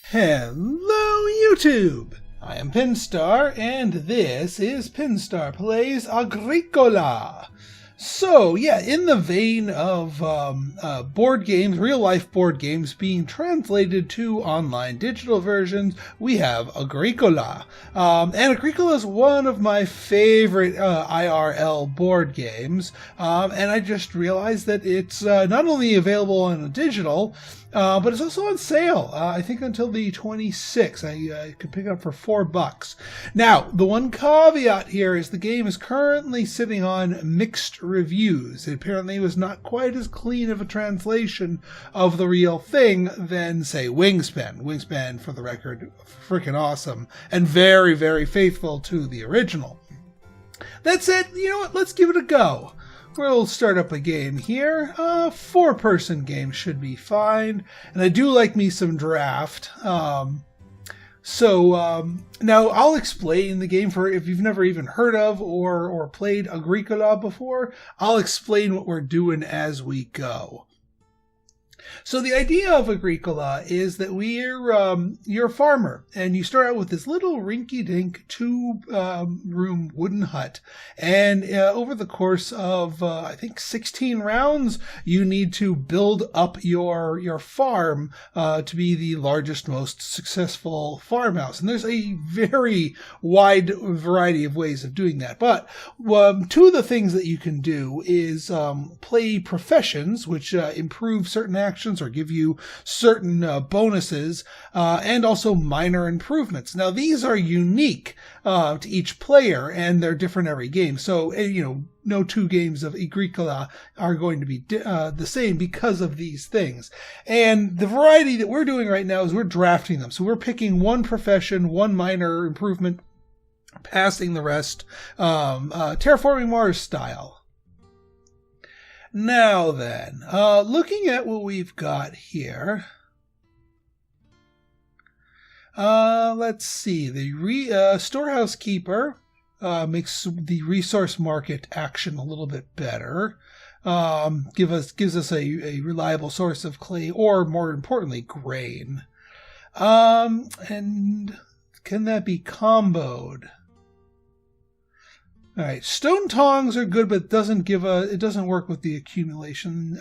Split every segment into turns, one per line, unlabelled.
Hello YouTube! I am Pinstar, and this is Pinstar Plays Agricola. So, yeah, in the vein of board games, real-life board games being translated to online digital versions, we have Agricola. And Agricola is one of my favorite IRL board games, and I just realized that it's not only available on a digital, but it's also on sale. I think until the 26th. I could pick it up for $4. Now, the one caveat here is the game is currently sitting on mixed reviews. It apparently was not quite as clean of a translation of the real thing than, say, Wingspan. Wingspan, for the record, freaking awesome and very, very faithful to the original. That said, you know what? Let's give it a go. We'll start up a game here. Four-person game should be fine. And I do like me some draft. Now I'll explain the game for if you've never even heard of or played Agricola before. I'll explain what we're doing as we go. So the idea of Agricola is that you're a farmer, and you start out with this little rinky-dink two-room wooden hut. And over the course of, I think, 16 rounds, you need to build up your farm to be the largest, most successful farmhouse. And there's a very wide variety of ways of doing that. But two of the things that you can do is play professions, which improve certain actions or give you certain bonuses, and also minor improvements. Now, these are unique to each player, and they're different every game. So, no two games of Agricola are going to be the same because of these things. And the variety that we're doing right now is we're drafting them. So we're picking one profession, one minor improvement, passing the rest, Terraforming Mars style. Now then, looking at what we've got here, let's see, the storehouse keeper makes the resource market action a little bit better, gives us a reliable source of clay, or more importantly, grain. And can that be comboed? All right, stone tongs are good, but it doesn't work with the accumulation.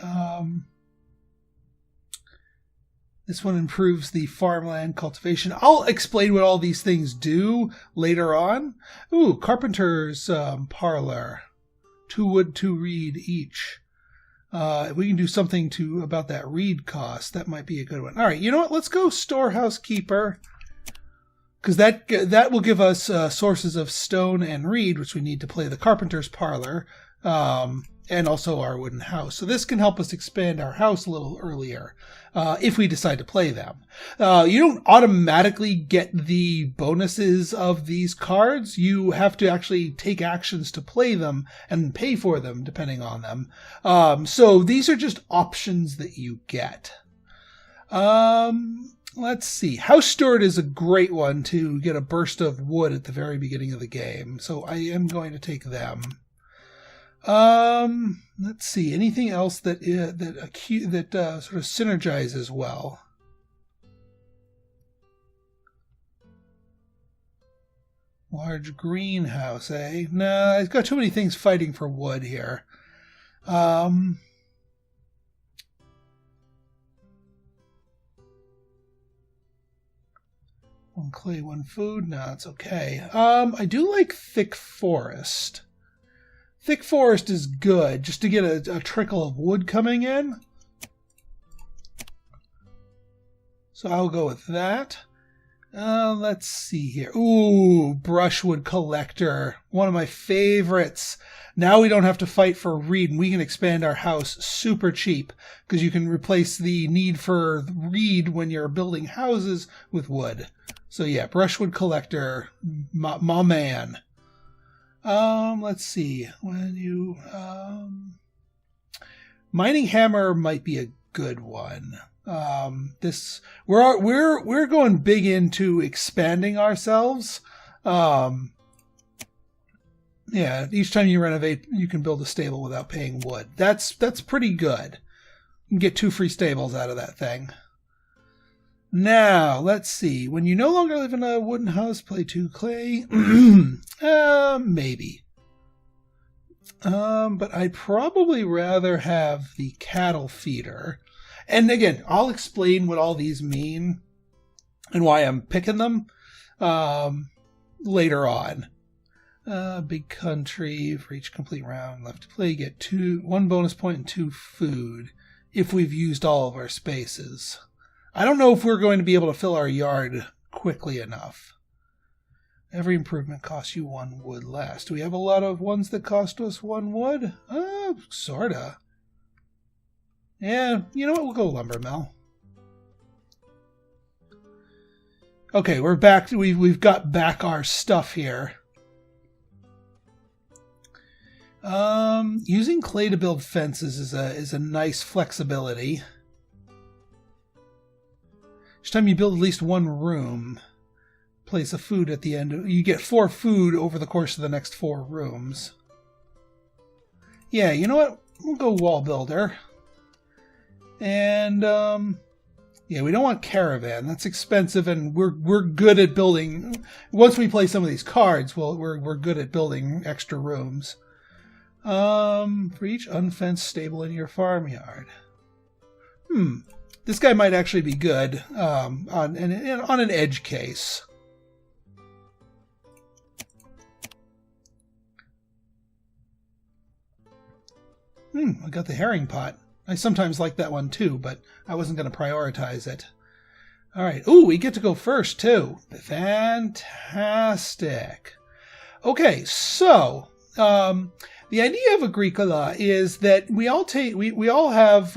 This one improves the farmland cultivation. I'll explain what all these things do later on. Ooh, carpenter's parlor. 2 wood, 2 reed each. If we can do something about that reed cost, that might be a good one. All right, you know what? Let's go storehouse keeper, because that will give us sources of stone and reed, which we need to play the carpenter's parlor, and also our wooden house. So this can help us expand our house a little earlier if we decide to play them. You don't automatically get the bonuses of these cards. You have to actually take actions to play them and pay for them depending on them. So these are just options that you get. Let's see. House Steward is a great one to get a burst of wood at the very beginning of the game. So I am going to take them. Let's see. Anything else that sort of synergizes well? Large greenhouse, eh? No, it's got too many things fighting for wood here. One clay, one food. No, it's okay. I do like thick forest. Thick forest is good, just to get a trickle of wood coming in. So I'll go with that. Let's see here. Ooh, brushwood collector. One of my favorites. Now we don't have to fight for reed, and we can expand our house super cheap, because you can replace the need for reed when you're building houses with wood. So yeah, brushwood collector, my man. Let's see. Mining hammer might be a good one. We're going big into expanding ourselves. Yeah, each time you renovate, you can build a stable without paying wood. That's pretty good. You can get 2 free stables out of that thing. Now, let's see. When you no longer live in a wooden house, play 2 clay. Maybe. But I'd probably rather have the cattle feeder. And again, I'll explain what all these mean and why I'm picking them later on. Big country. For each complete round left to play, get 1 bonus point and 2 food if we've used all of our spaces. I don't know if we're going to be able to fill our yard quickly enough. Every improvement costs you 1 wood less. Do we have a lot of ones that cost us 1 wood? Sorta. Yeah, you know what? We'll go lumber mill. Okay, we're back. We've got back our stuff here. Using clay to build fences is a nice flexibility. Each time you build at least 1 room, place a food at the end. You get 4 food over the course of the next 4 rooms. Yeah, you know what? We'll go wall builder. And yeah, we don't want caravan. That's expensive, and we're good at building. Once we play some of these cards, we're good at building extra rooms. For each unfenced stable in your farmyard. This guy might actually be good on an edge case. I got the herring pot. I sometimes like that one too, but I wasn't going to prioritize it. All right. Ooh, we get to go first too. Fantastic. Okay, so the idea of Agricola is that we all have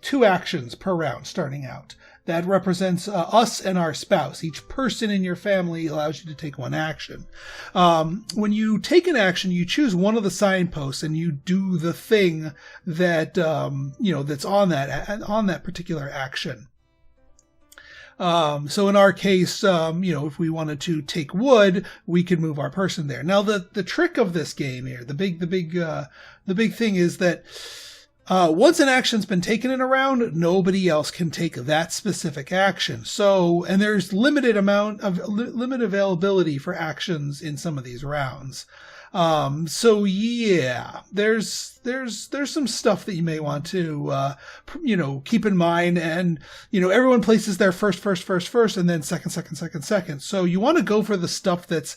2 actions per round starting out. That represents us and our spouse. Each person in your family allows you to take 1 action. When you take an action, you choose one of the signposts and you do the thing that that's on that particular action. So in our case, if we wanted to take wood, we could move our person there. Now, the trick of this game here, the big thing is that once an action's been taken in a round, nobody else can take that specific action. So, and there's limited availability for actions in some of these rounds. So yeah, there's some stuff that you may want to, keep in mind. And, everyone places their first, and then second. So you want to go for the stuff that's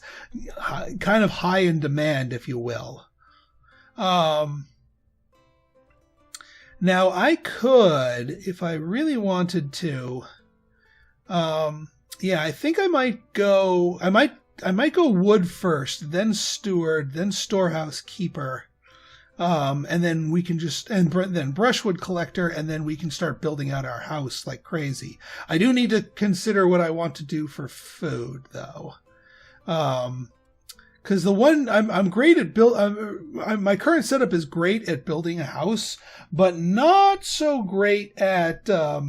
kind of high in demand, if you will. Now I could, if I really wanted to, I think I might go wood first, then steward, then storehouse keeper, and then we can then brushwood collector, and then we can start building out our house like crazy. I do need to consider what I want to do for food, though, because the one I'm great at my current setup is great at building a house, but not so great at a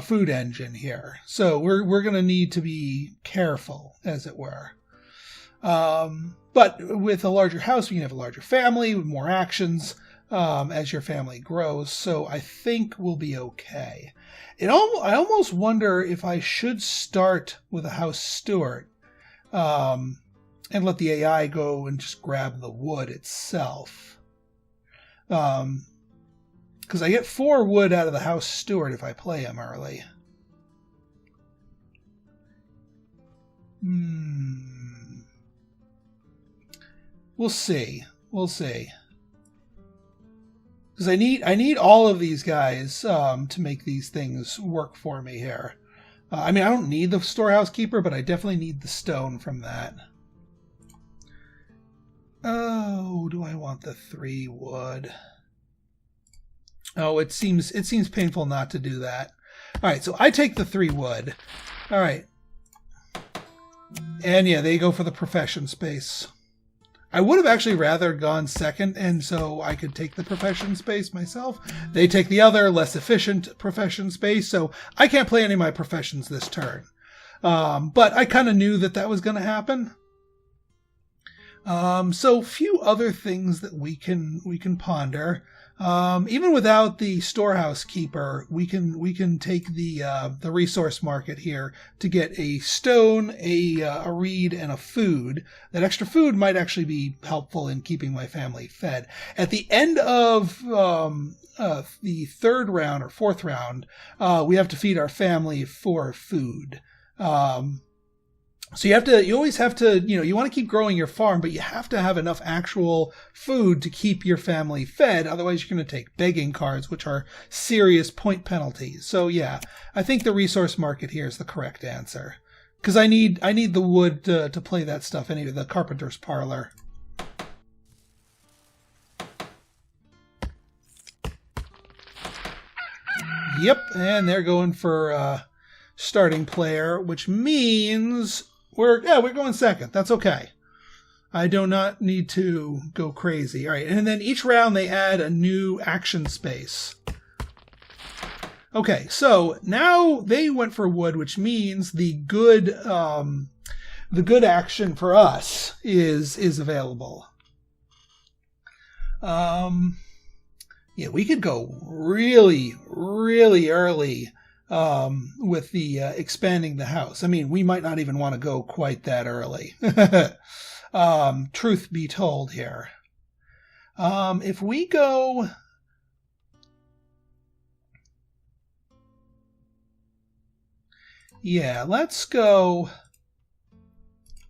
food engine here. So we're going to need to be careful, as it were. But with a larger house, we can have a larger family with more actions as your family grows. So I think we'll be okay. I almost wonder if I should start with a house steward and let the AI go and just grab the wood itself. Because I get 4 wood out of the house steward if I play him early. We'll see. Because I need all of these guys to make these things work for me here. I don't need the storehouse keeper, but I definitely need the stone from that. Oh, do I want the 3 wood? Oh, it seems painful not to do that. All right, so I take the 3 wood. All right. And yeah, they go for the profession space. I would have actually rather gone second, and so I could take the profession space myself. They take the other, less efficient profession space, so I can't play any of my professions this turn. But I kind of knew that was going to happen. So few other things that we can ponder. Even without the storehouse keeper, we can take the resource market here to get a stone, a reed, and a food. That extra food might actually be helpful in keeping my family fed. At the end of the third round or fourth round, we have to feed our family for food. So you always have to, you want to keep growing your farm, but you have to have enough actual food to keep your family fed. Otherwise, you're going to take begging cards, which are serious point penalties. So yeah, I think the resource market here is the correct answer. Because I need the wood to play that stuff anyway, the carpenter's parlor. Yep, and they're going for starting player, which means we're going second. That's okay. I do not need to go crazy. All right, and then each round they add a new action space. Okay, so now they went for wood, which means the good action for us is available. Yeah, we could go really, really early with the expanding the house. I mean, we might not even want to go quite that early. Truth be told here. If we go... Yeah, let's go...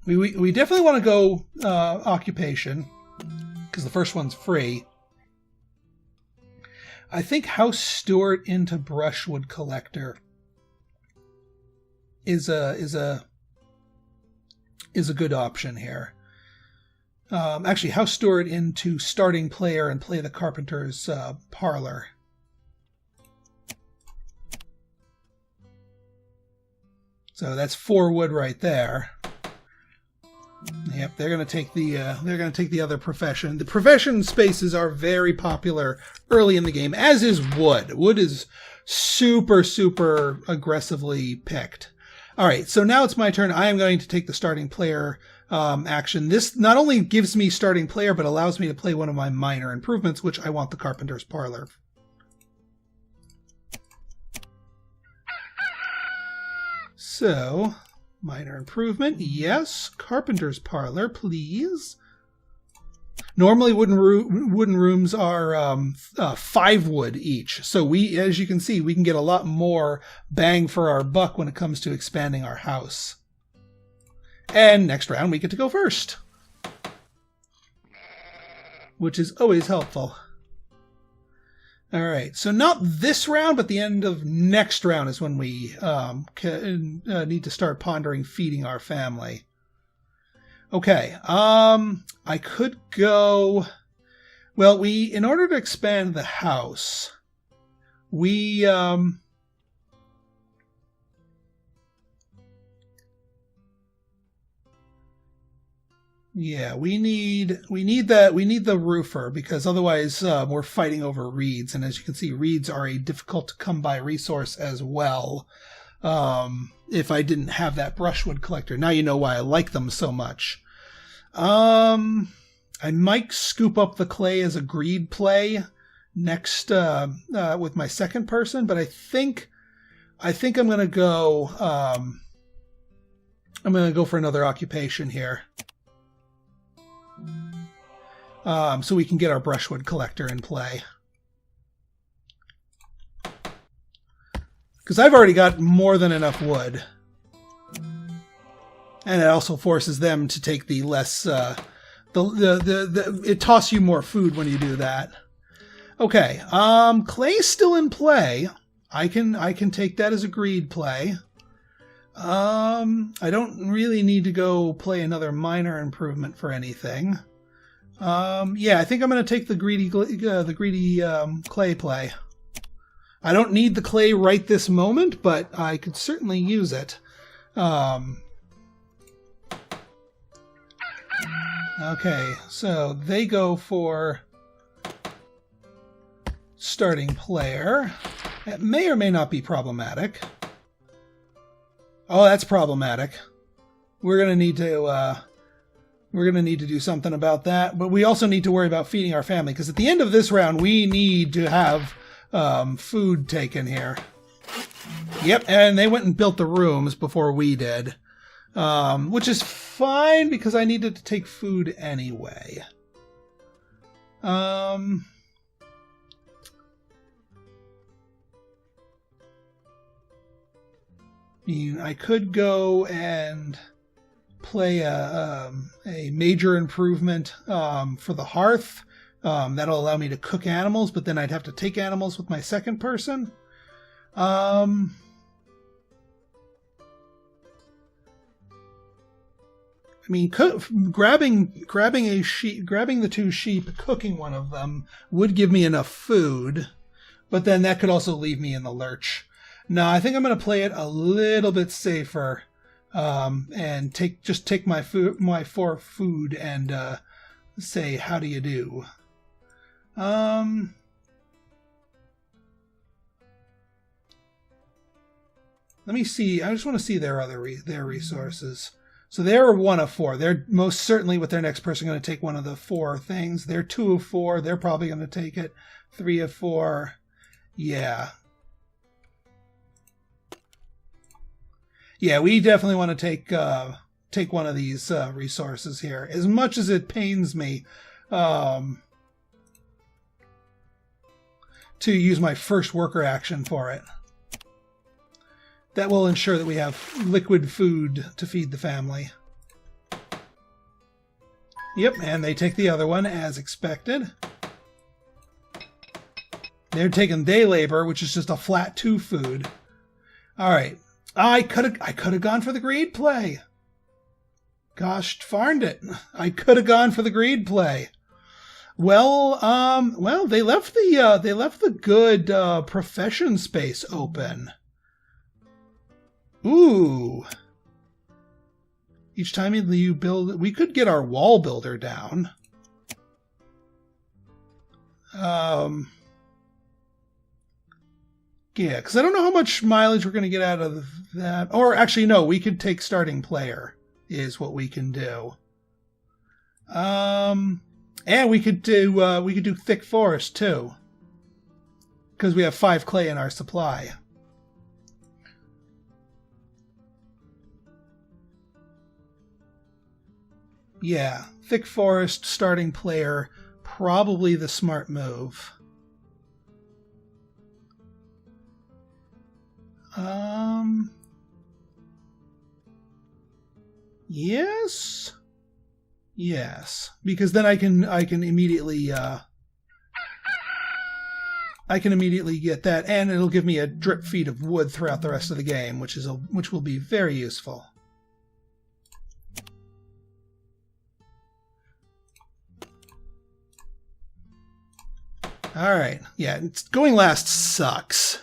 We definitely want to go occupation, because the first one's free. I think house steward into brushwood collector is a good option here. Actually, house steward into starting player and play the carpenter's parlor. So that's 4 wood right there. Yep, they're going to take the other profession. The profession spaces are very popular early in the game, as is wood. Wood is super, super aggressively picked. All right, so now it's my turn. I am going to take the starting player action. This not only gives me starting player, but allows me to play one of my minor improvements, which I want the carpenter's parlor. So... minor improvement, yes. Carpenter's parlor, please. Normally, wooden rooms are 5 wood each. So we, as you can see, we can get a lot more bang for our buck when it comes to expanding our house. And next round, we get to go first, which is always helpful. All right, so not this round, but the end of next round is when we need to start pondering feeding our family. Okay, I could go... Well, in order to expand the house, we... Yeah, we need the roofer, because otherwise we're fighting over reeds, and as you can see, reeds are a difficult to come by resource as well. If I didn't have that brushwood collector, now you know why I like them so much. I might scoop up the clay as a greed play next with my second person, but I think I'm gonna go. I'm gonna go for another occupation here. So we can get our brushwood collector in play. Because I've already got more than enough wood. And it also forces them to take the less... it tosses you more food when you do that. Okay, clay's still in play. I can take that as a greed play. I don't really need to go play another minor improvement for anything. Yeah, I think I'm going to take the greedy clay play. I don't need the clay right this moment, but I could certainly use it. Okay, so they go for starting player. It may or may not be problematic. Oh, that's problematic. We're going to need to We're going to need to do something about that. But we also need to worry about feeding our family, because at the end of this round, we need to have food taken here. Yep, and they went and built the rooms before we did. Which is fine, because I needed to take food anyway. I mean, I could go and play a major improvement for the hearth. That'll allow me to cook animals, but then I'd have to take animals with my second person. I mean, grabbing the 2 sheep, cooking one of them would give me enough food, but then that could also leave me in the lurch. No, I think I'm going to play it a little bit safer, and take my 4 food and say, how do you do? Let me see. I just want to see their resources. So they're 1 of 4. They're most certainly, with their next person, going to take one of the 4 things. They're 2 of 4. They're probably going to take it. 3 of 4. Yeah. Yeah, we definitely want to take one of these resources here. As much as it pains me to use my first worker action for it. That will ensure that we have liquid food to feed the family. Yep, and they take the other one as expected. They're taking day labor, which is just a flat 2 food. All right. I could have gone for the greed play. Gosh darned it. I could have gone for the greed play. Well, they left the good profession space open. Ooh. Each time you build, we could get our wall builder down. Yeah, because I don't know how much mileage we're going to get out of that. Or actually, no, we could take starting player is what we can do. And we could do thick forest too, because we have 5 clay in our supply. Yeah, thick forest starting player, probably the smart move. Yes, because then I can immediately get that, and it'll give me a drip feed of wood throughout the rest of the game, which will be very useful. All right, yeah, going last sucks.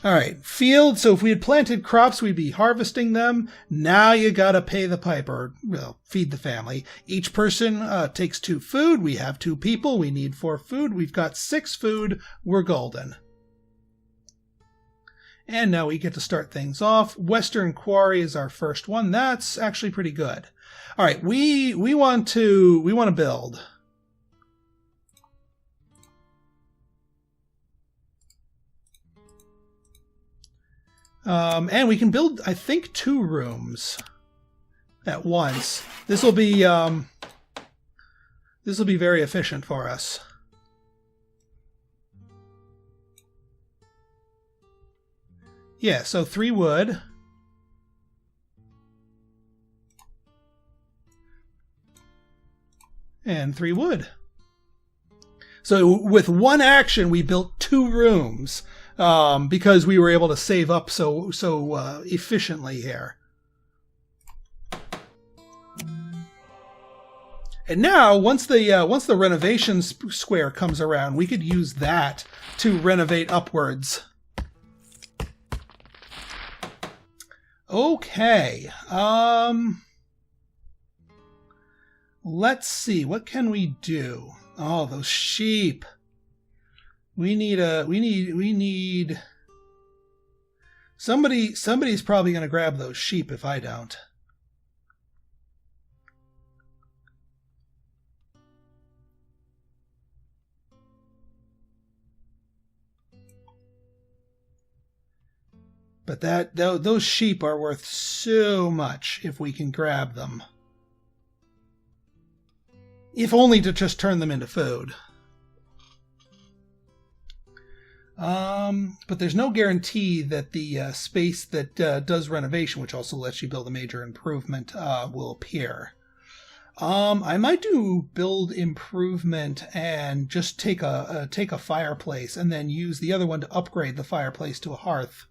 All right, field. So if we had planted crops, we'd be harvesting them. Now you gotta pay the piper. Well, feed the family. Each person takes 2 food. We have 2 people. We need 4 food. We've got 6 food. We're golden. And now we get to start things off. Western Quarry is our first one. That's actually pretty good. All right, we want to build. And we can build, I think, 2 rooms at once. This will be very efficient for us. Yeah, so 3 wood. And 3 wood. So with 1 action, we built 2 rooms. Because we were able to save up so efficiently here. And now, once the renovations square comes around, we could use that to renovate upwards. Okay. Let's see. What can we do? Oh, those sheep. We need somebody's probably going to grab those sheep if I don't. But those sheep are worth so much if we can grab them. If only to just turn them into food. But there's no guarantee that the space that does renovation, which also lets you build a major improvement, will appear. I might do build improvement and just take a fireplace and then use the other one to upgrade the fireplace to a hearth.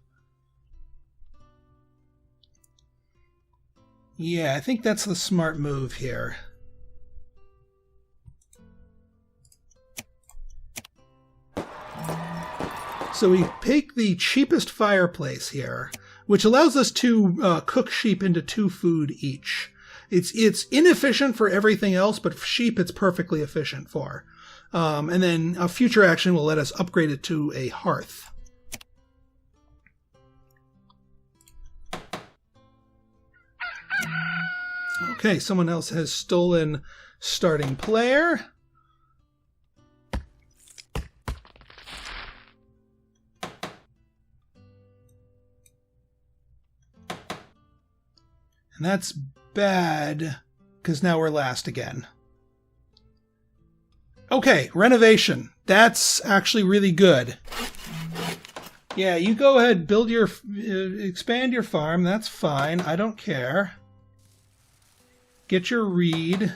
Yeah, I think that's the smart move here. So we pick the cheapest fireplace here, which allows us to cook sheep into 2 food each. It's inefficient for everything else, but for sheep it's perfectly efficient for. And then a future action will let us upgrade it to a hearth. Okay, someone else has stolen starting player. And that's bad, because now we're last again. Okay, renovation. That's actually really good. Yeah, you go ahead, build your, expand your farm. That's fine. I don't care. Get your reed.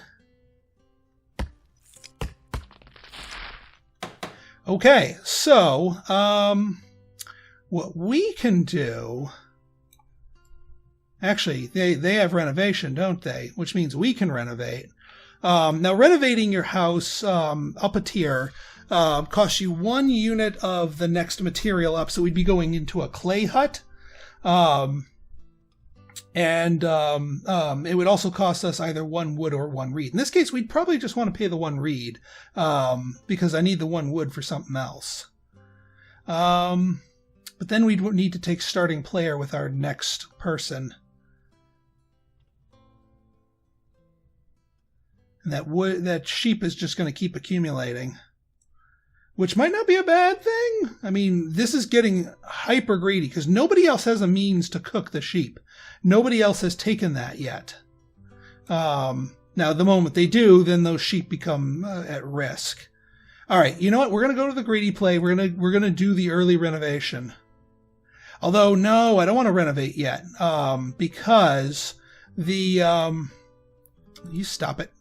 Okay, so, what we can do... Actually, they have renovation, don't they? Which means we can renovate. Now, renovating your house up a tier costs you 1 unit of the next material up, so we'd be going into a clay hut. And it would also cost us either 1 wood or 1 reed. In this case, we'd probably just want to pay the 1 reed because I need the 1 wood for something else. But then we'd need to take starting player with our next person. And that sheep is just going to keep accumulating, which might not be a bad thing. I mean, this is getting hyper greedy because nobody else has a means to cook the sheep. Nobody else has taken that yet. Now, the moment they do, then those sheep become at risk. All right, you know what? We're going to go to the greedy play. We're gonna do the early renovation. Although, no, I don't want to renovate yet because the you stop it.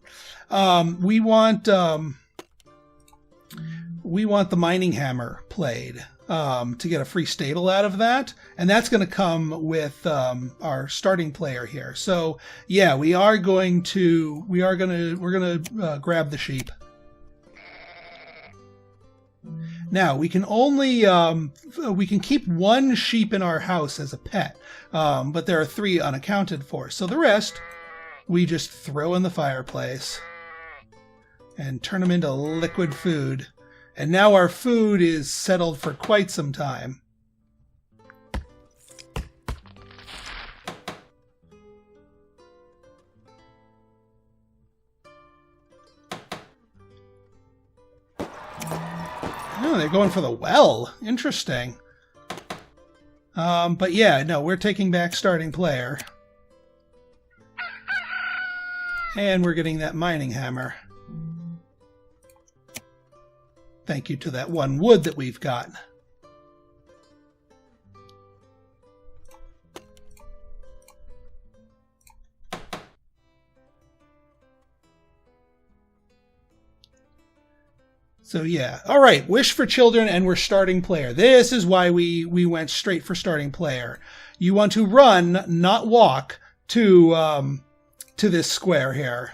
We want the mining hammer played to get a free stable out of that, and that's going to come with our starting player here. So yeah, we're going to grab the sheep. Now we can only we can keep 1 sheep in our house as a pet, but there are 3 unaccounted for. So the rest we just throw in the fireplace and turn them into liquid food. And now our food is settled for quite some time. Oh, they're going for the well. Interesting. But yeah, no, we're taking back starting player. And we're getting that mining hammer. Thank you to that 1 wood that we've got. So yeah. All right, wish for children, and we're starting player. This is why we went straight for starting player. You want to run, not walk, to this square here.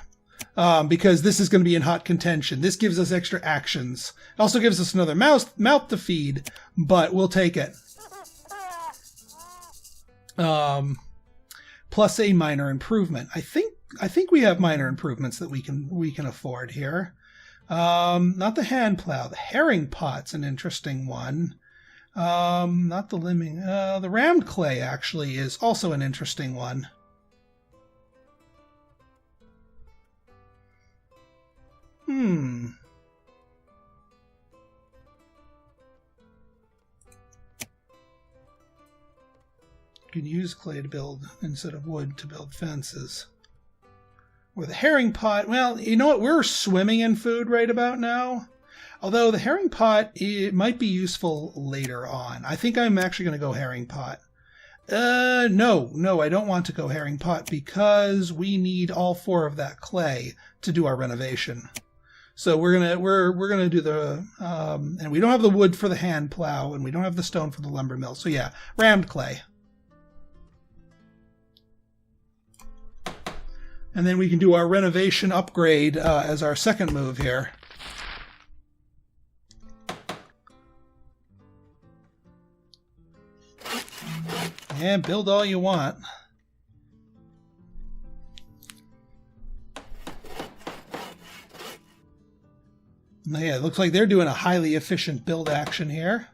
Because this is going to be in hot contention. This gives us extra actions. It also gives us another mouth to feed, but we'll take it. Plus a minor improvement. I think we have minor improvements that we can afford here. Not the hand plow. The herring pot's an interesting one. Not the limbing. The rammed clay actually is also an interesting one. can use clay to build instead of wood to build fences. Or the herring pot. Well, you know what? We're swimming in food right about now. Although the herring pot, it might be useful later on. I think I'm actually going to go herring pot. No, I don't want to go herring pot because we need all 4 of that clay to do our renovation. So we're gonna do the and we don't have the wood for the hand plow and we don't have the stone for the lumber mill. So yeah, rammed clay. And then we can do our renovation upgrade as our second move here. And build all you want. Yeah, it looks like they're doing a highly efficient build action here.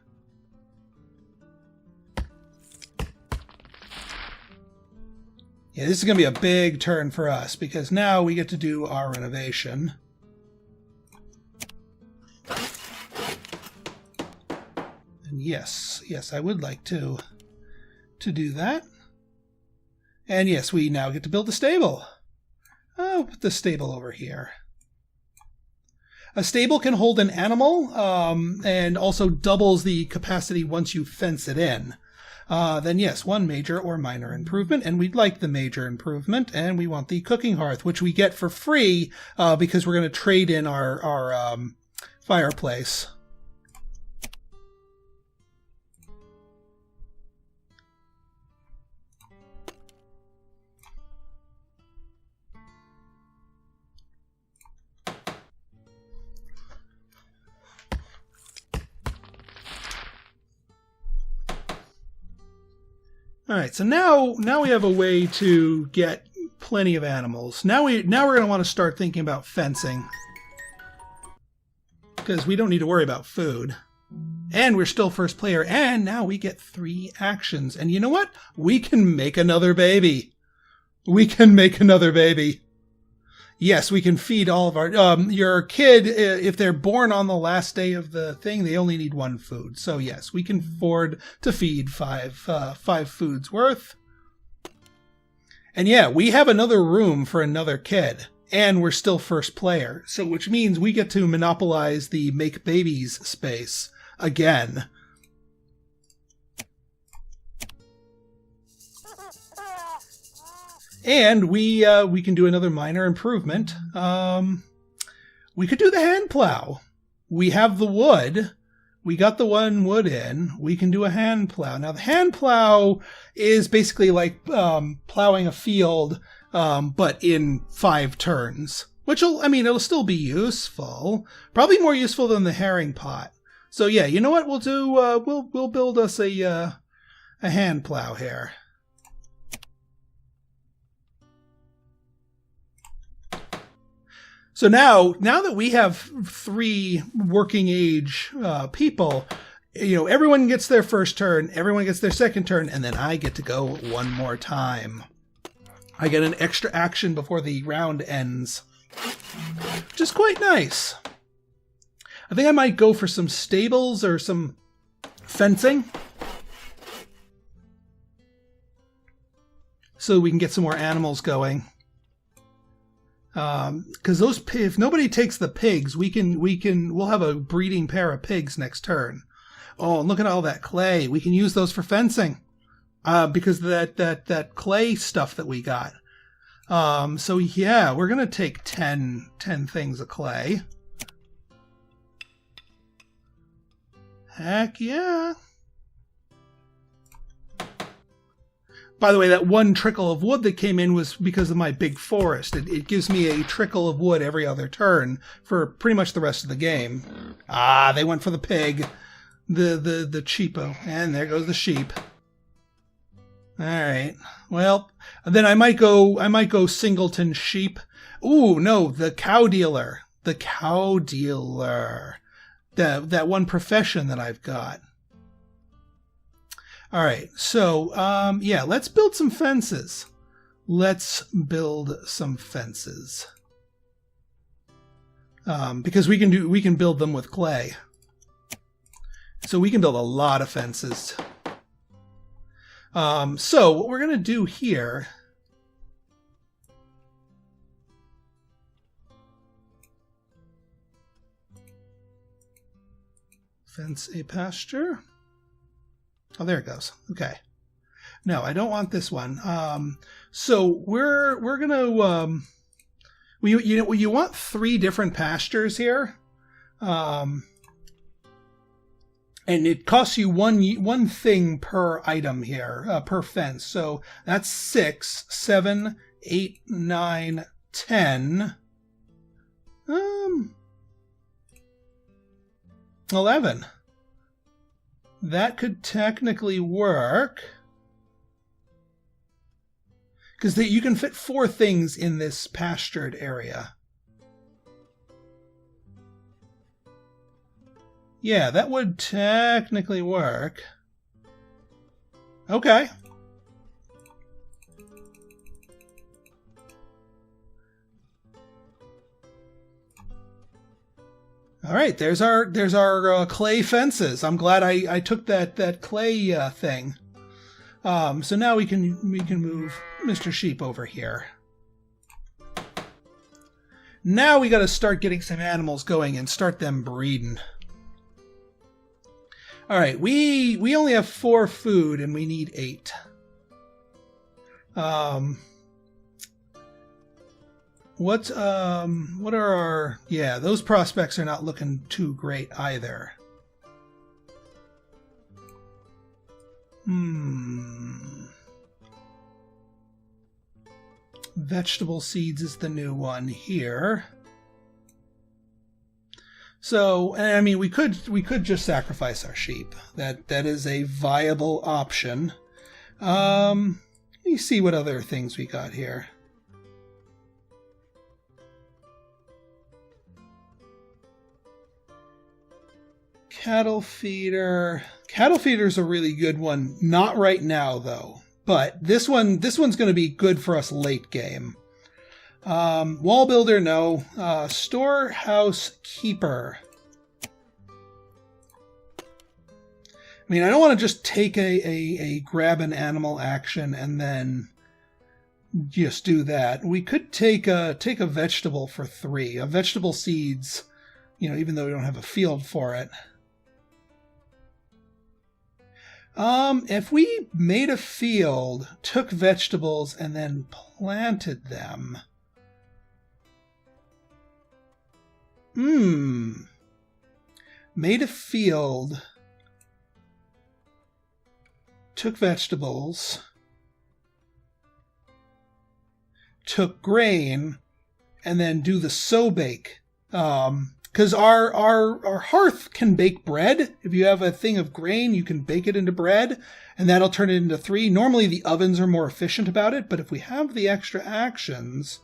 Yeah, this is going to be a big turn for us because now we get to do our renovation. And yes, I would like to do that. And yes, we now get to build a stable. I'll put the stable over here. A stable can hold an animal and also doubles the capacity once you fence it in. Then yes, one major or minor improvement, and we'd like the major improvement, and we want the cooking hearth, which we get for free because we're going to trade in our fireplace. All right, so now we have a way to get plenty of animals. Now we're going to want to start thinking about fencing because we don't need to worry about food. And we're still first player, and now we get 3 actions. And you know what? We can make another baby. We can make another baby. Yes, we can feed all of our... your kid, if they're born on the last day of the thing, they only need 1 food. So yes, we can afford to feed 5 foods worth. And yeah, we have another room for another kid. And we're still first player. So which means we get to monopolize the make babies space again. And we can do another minor improvement. We could do the hand plow. We have the wood. We got the 1 wood in. We can do a hand plow. Now, the hand plow is basically like plowing a field, but in 5 turns. Which it'll still be useful. Probably more useful than the herring pot. So yeah, you know what we'll do? We'll build us a hand plow here. So now that we have 3 working age people, everyone gets their first turn, everyone gets their second turn, and then I get to go 1 more time. I get an extra action before the round ends, which is quite nice. I think I might go for some stables or some fencing so we can get some more animals going. Because if nobody takes the pigs, we'll have a breeding pair of pigs next turn. Oh, and look at all that clay. We can use those for fencing. Because of that clay stuff that we got. So yeah, we're gonna take 10 things of clay. Heck yeah. By the way, that 1 trickle of wood that came in was because of my big forest. It gives me a trickle of wood every other turn for pretty much the rest of the game. Ah, they went for the pig. The cheapo. And there goes the sheep. Alright. Well, then I might go singleton sheep. Ooh, no, the cow dealer. The cow dealer. That one profession that I've got. All right, so yeah, let's build some fences. Because we can build them with clay. So we can build a lot of fences. So what we're going to do here, fence a pasture. Oh, there it goes. Okay. No, I don't want this one. So we're gonna you want 3 different pastures here, and it costs you one thing per item here, per fence. So that's 6, 7, 8, 9, 10. 11. That could technically work. Because you can fit 4 things in this pastured area. Yeah, that would technically work. Okay. All right, there's our clay fences. I'm glad I took that clay thing. So now we can move Mr. Sheep over here. Now we got to start getting some animals going and start them breeding. All right, we only have 4 food and we need 8. What are our... Yeah, those prospects are not looking too great either. Vegetable seeds is the new one here. So, I mean, we could just sacrifice our sheep. That is a viable option. Let me see what other things we got here. Cattle feeder. Cattle feeder is a really good one. Not right now, though. But this one's going to be good for us late game. Wall builder, no. Storehouse keeper. I mean, I don't want to just take a grab an animal action and then just do that. We could take a vegetable for 3. A vegetable seeds, even though we don't have a field for it. If we made a field, took vegetables, and then planted them. Made a field, took vegetables, took grain, and then do the sow bake. Because our hearth can bake bread. If you have a thing of grain, you can bake it into bread, and that'll turn it into 3. Normally, the ovens are more efficient about it, but if we have the extra actions,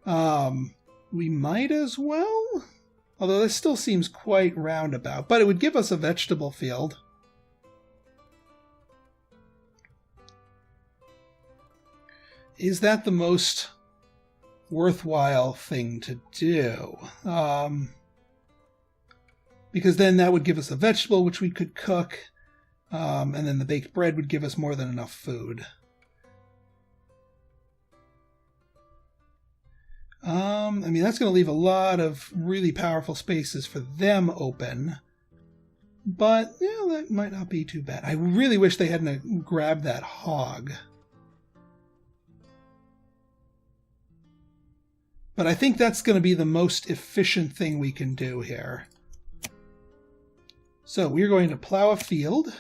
we might as well. Although this still seems quite roundabout, but it would give us a vegetable field. Is that the most worthwhile thing to do? Because then that would give us a vegetable, which we could cook, and then the baked bread would give us more than enough food. I mean, that's going to leave a lot of really powerful spaces for them open. But, that might not be too bad. I really wish they hadn't grabbed that hog. But I think that's going to be the most efficient thing we can do here. So we're going to plow a field.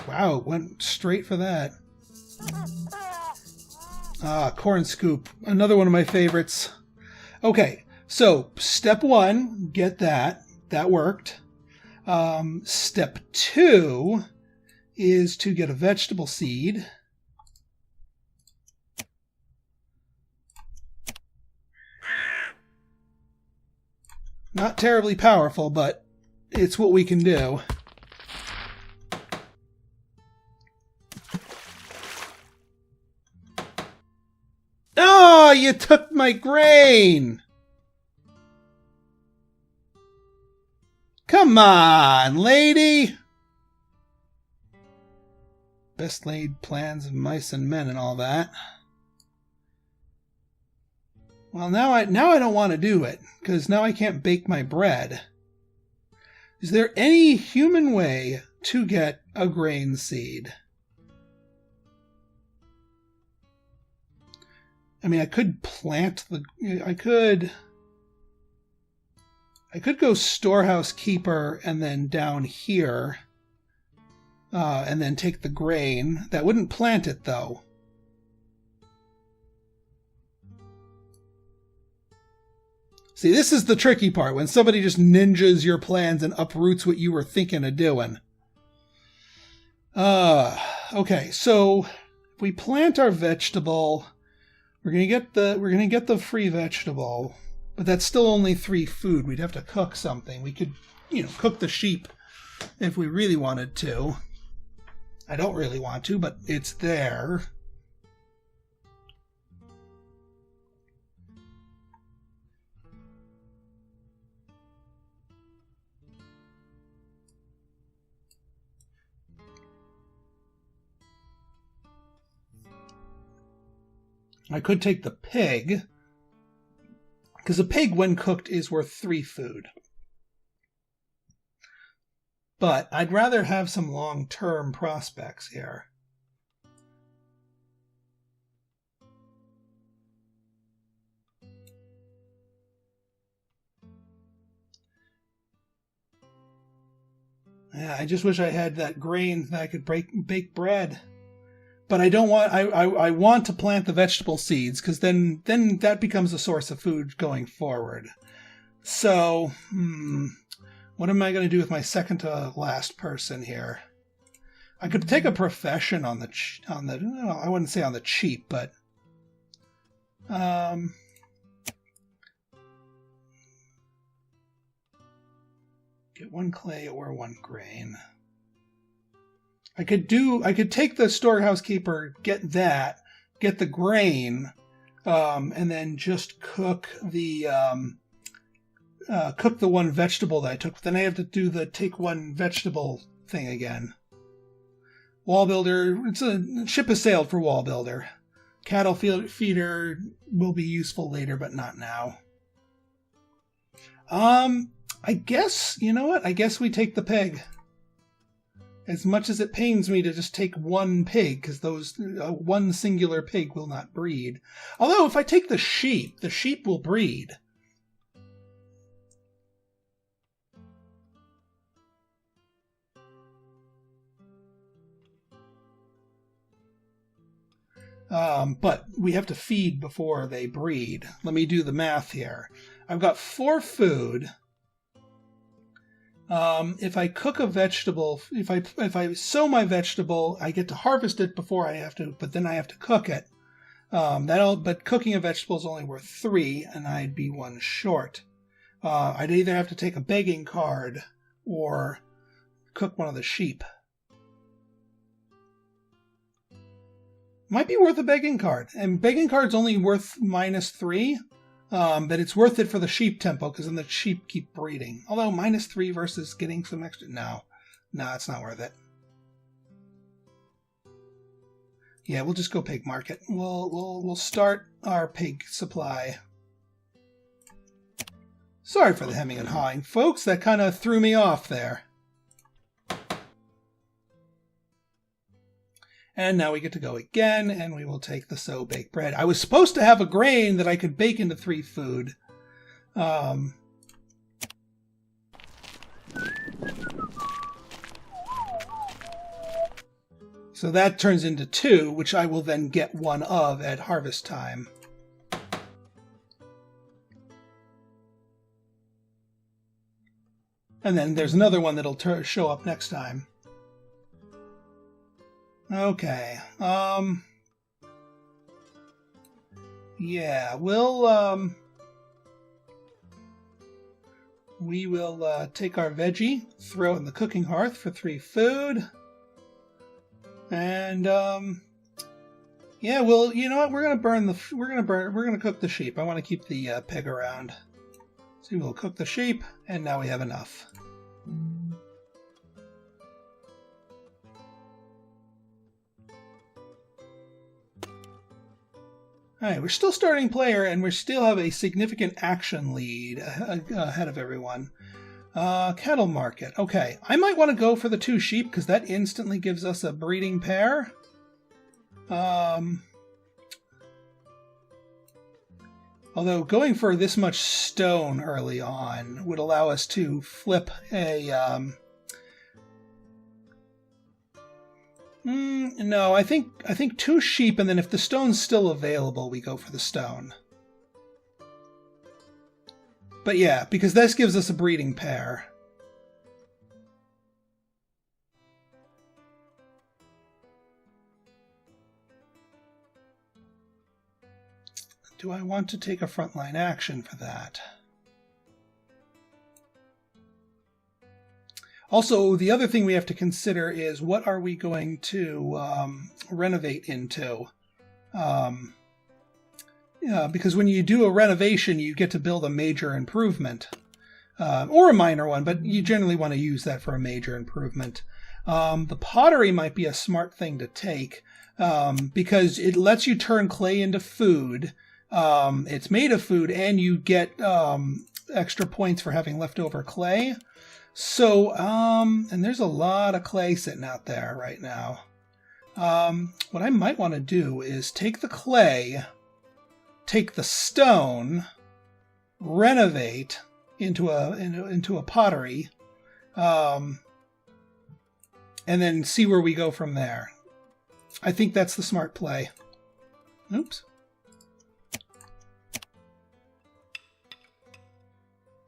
Wow, went straight for that. Corn scoop. Another one of my favorites. Okay, so step 1, get that. That worked. Step 2 is to get a vegetable seed. Not terribly powerful, but it's what we can do. you took my grain! Come on, lady! Best laid plans of mice and men and all that. Well, now I don't want to do it, because now I can't bake my bread. Is there any human way to get a grain seed? I mean, I could plant the... I could go storehouse keeper and then down here, and then take the grain. That wouldn't plant it, though. See, this is the tricky part, when somebody just ninjas your plans and uproots what you were thinking of doing. Okay, so if we plant our vegetable, we're gonna get the free vegetable, but that's still only 3 food. We'd have to cook something. We could, cook the sheep if we really wanted to. I don't really want to, but it's there. I could take the pig, because a pig, when cooked, is worth 3 food. But I'd rather have some long-term prospects here. Yeah, I just wish I had that grain that I could bake bread. But I don't want. I want to plant the vegetable seeds, because then that becomes a source of food going forward. So, what am I going to do with my second to last person here? I could take a profession on the I wouldn't say on the cheap, but get 1 clay or 1 grain. I could take the storehouse keeper, get the grain, and then just cook the 1 vegetable that I took. Then I have to do the take 1 vegetable thing again. Wall builder, ship has sailed for wall builder. Cattle feeder will be useful later, but not now. I guess, you know what? I guess we take the pig. As much as it pains me to just take 1 pig, because those 1 singular pig will not breed. Although, if I take the sheep will breed. But we have to feed before they breed. Let me do the math here. I've got 4 food. If I cook a vegetable, if I sow my vegetable, I get to harvest it before I have to, but then I have to cook it. But cooking a vegetable is only worth 3, and I'd be 1 short. I'd either have to take a begging card or cook one of the sheep. Might be worth a begging card, and begging card's only worth -3. But it's worth it for the sheep tempo, because then the sheep keep breeding. Although -3 versus getting some extra... No, it's not worth it. Yeah, we'll just go pig market. We'll start our pig supply. Sorry for the hemming and hawing, folks. That kind of threw me off there. And now we get to go again, and we will take the sow bake bread. I was supposed to have a grain that I could bake into 3 food. So that turns into 2, which I will then get 1 of at harvest time. And then there's another one that'll show up next time. Okay. Yeah, we will take our veggie, throw it in the cooking hearth for 3 food. And, Yeah, well, you know what? We're gonna cook the sheep. I want to keep the pig around. So we'll cook the sheep, and now we have enough. Alright, we're still starting player, and we still have a significant action lead ahead of everyone. Cattle market. Okay, I might want to go for the 2 sheep, because that instantly gives us a breeding pair. Although going for this much stone early on would allow us to flip a... no, I think 2 sheep, and then if the stone's still available, we go for the stone. But yeah, because this gives us a breeding pair. Do I want to take a frontline action for that? Also, the other thing we have to consider is what are we going to renovate into? Because when you do a renovation, you get to build a major improvement. Or a minor one, but you generally want to use that for a major improvement. The pottery might be a smart thing to take because it lets you turn clay into food. It's made of food, and you get extra points for having leftover clay. So, and there's a lot of clay sitting out there right now. What I might want to do is take the clay, take the stone, renovate into a pottery, and then see where we go from there. I think that's the smart play. Oops.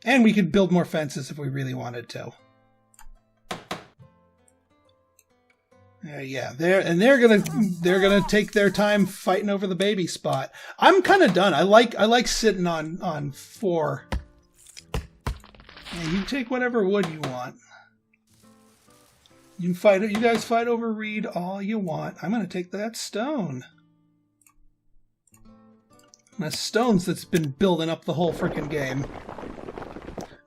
And we could build more fences if we really wanted to. Yeah, they're gonna take their time fighting over the baby spot. I'm kind of done. I like sitting on 4. Yeah, you take whatever wood you want. You guys fight over reed all you want. I'm gonna take that stone. That stones that's been building up the whole freaking game.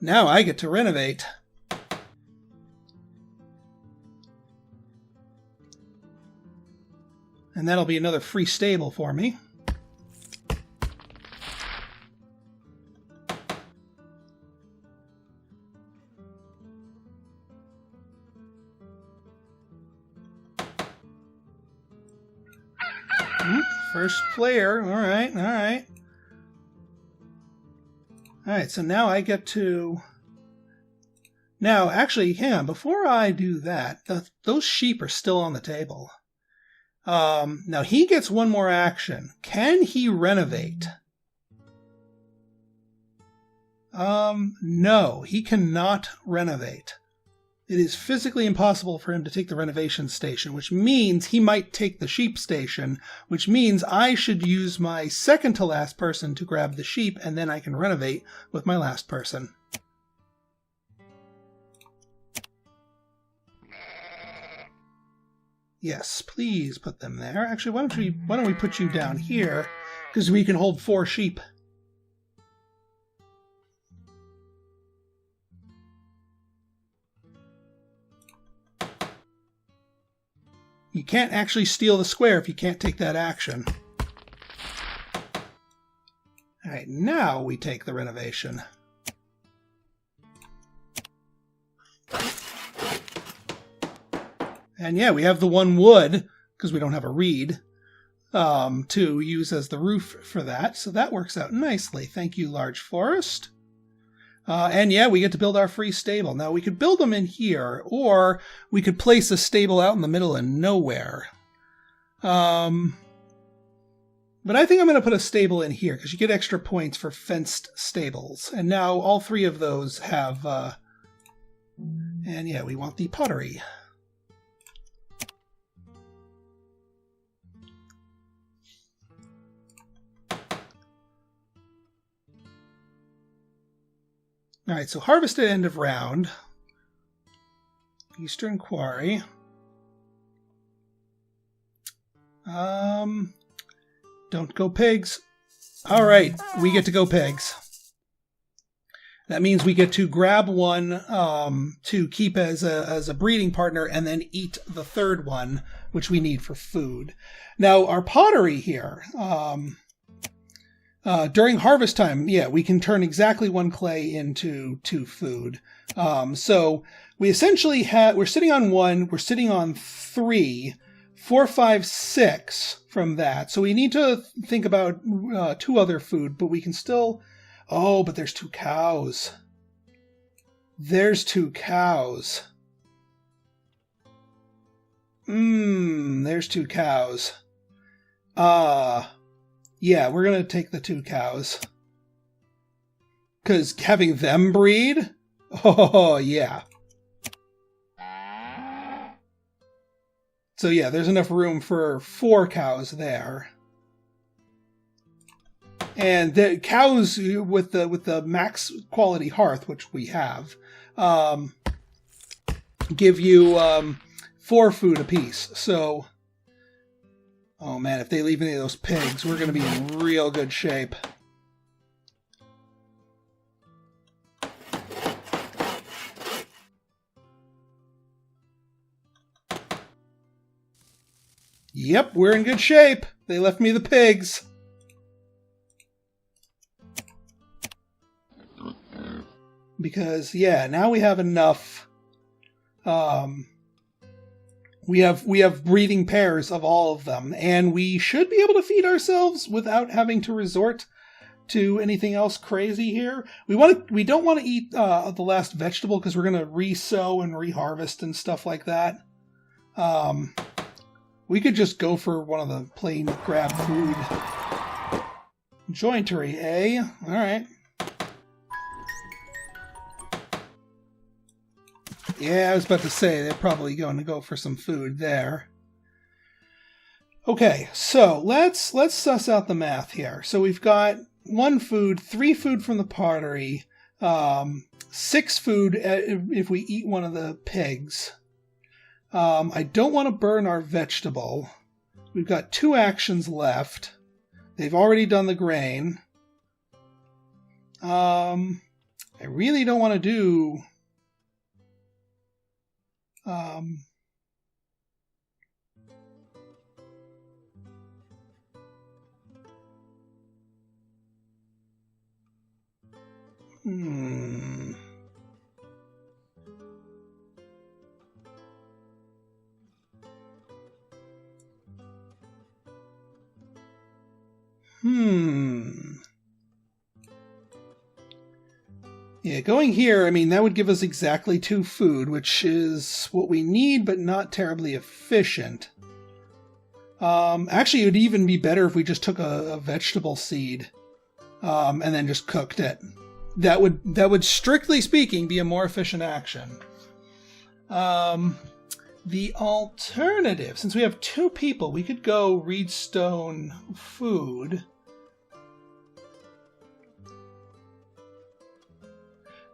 Now I get to renovate. And that'll be another free stable for me. First player. All right, all right. All right, so now I get to... Now, actually, hang on. Before I do that, those sheep are still on the table. Now, he gets one more action. Can he renovate? No, he cannot renovate. It is physically impossible for him to take the renovation station, which means he might take the sheep station, which means I should use my second to last person to grab the sheep, and then I can renovate with my last person. Yes, please put them there. Actually, why don't we put you down here, because we can hold 4 sheep. You can't actually steal the square if you can't take that action. All right, now we take the renovation. And yeah, we have the 1 wood, because we don't have a reed, to use as the roof for that. So that works out nicely. Thank you, large forest. And yeah, we get to build our free stable. Now, we could build them in here, or we could place a stable out in the middle of nowhere. But I think I'm going to put a stable in here, because you get extra points for fenced stables. And now all 3 of those have... and yeah, we want the pottery. All right, so harvest at end of round. Eastern Quarry. Don't go pigs. All right, we get to go pigs. That means we get to grab one to keep as a breeding partner and then eat the third one, which we need for food. Now, our pottery here, during harvest time, yeah, we can turn exactly one clay into 2 food. So we essentially we're sitting on 1, we're sitting on 3, 4, 5, 6 from that. So we need to think about 2 other food, but we can still... Oh, but there's 2 cows. There's 2 cows. There's 2 cows. Yeah, we're going to take the 2 cows. Because having them breed? Oh, yeah. So yeah, there's enough room for 4 cows there. And the cows with the max quality hearth, which we have, give you 4 food apiece. So, oh man, if they leave any of those pigs, we're going to be in real good shape. Yep, we're in good shape. They left me the pigs. Because, yeah, now we have enough. We have breeding pairs of all of them, and we should be able to feed ourselves without having to resort to anything else crazy here. We don't want to eat the last vegetable because we're going to re-sow and reharvest and stuff like that. We could just go for one of the plain grab food. Jointery, eh? All right. Yeah, I was about to say, they're probably going to go for some food there. Okay, so let's suss out the math here. So we've got 1 food, 3 food from the pottery, 6 food if we eat one of the pigs. I don't want to burn our vegetable. We've got 2 actions left. They've already done the grain. I really don't want to do... Yeah, going here, I mean, that would give us exactly 2 food, which is what we need, but not terribly efficient. Actually, it would even be better if we just took a vegetable seed and then just cooked it. That would, strictly speaking, be a more efficient action. The alternative, since we have 2 people, we could go reedstone food.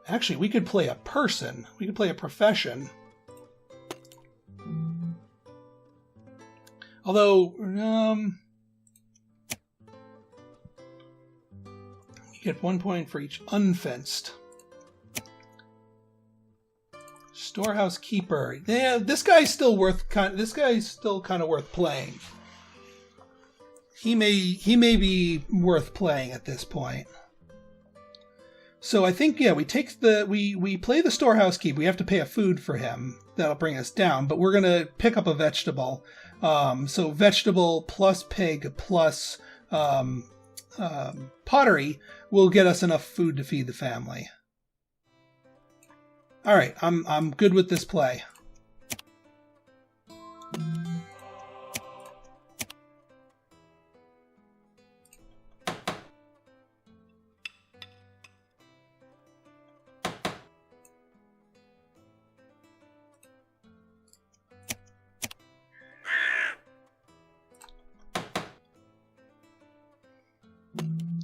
Actually, we could play a person. We could play a profession. Although, you get 1 point for each unfenced. Storehouse keeper. Yeah, this guy's still kind of worth playing. He may be worth playing at this point. So I think, yeah, we play the storehouse keep. We have to pay a food for him. That'll bring us down, but we're going to pick up a vegetable. So vegetable plus pig plus pottery will get us enough food to feed the family. All right, I'm good with this play.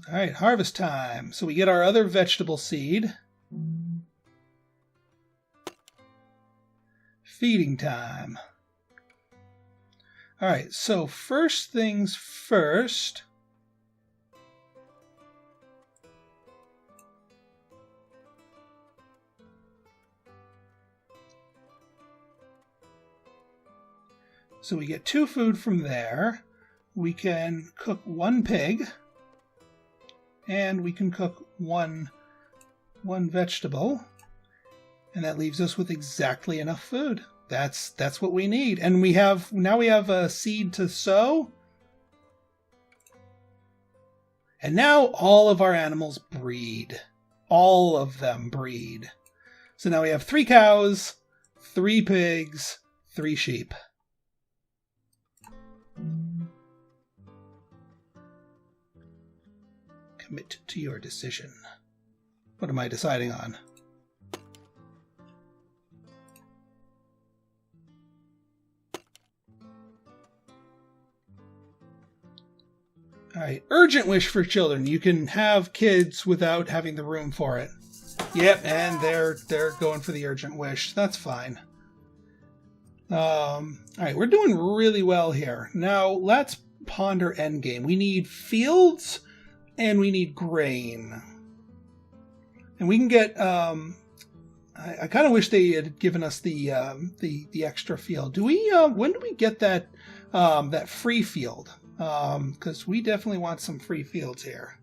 All right, harvest time. So we get our other vegetable seed. Feeding time. All right, so first things first, So we get 2 food from there. We can cook 1 pig. And we can cook one vegetable. And that leaves us with exactly enough food. That's what we need. And we have a seed to sow. And now all of our animals breed. All of them breed. So now we have 3 cows, 3 pigs, 3 sheep. Commit to your decision. What am I deciding on? All right, urgent wish for children. You can have kids without having the room for it. Yep, and they're going for the urgent wish. That's fine. All right, we're doing really well here. Now let's ponder endgame. We need fields and we need grain, and we can get. I kind of wish they had given us the extra field. Do we? When do we get that that free field? Because we definitely want some free fields here.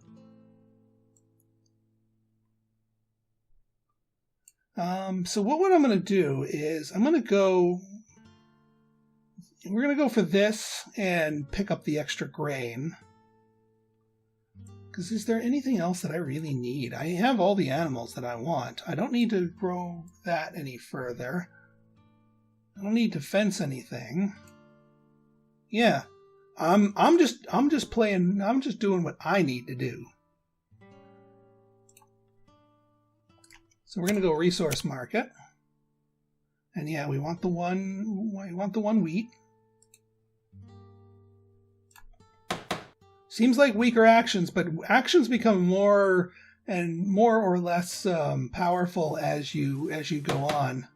So what I'm going to do is we're going to go for this and pick up the extra grain. Because is there anything else that I really need? I have all the animals that I want. I don't need to grow that any further. I don't need to fence anything. Yeah. I'm just doing what I need to do. So we're going to go resource market. And yeah, we want the one wheat. Seems like weaker actions, but actions become more or less powerful as you go on.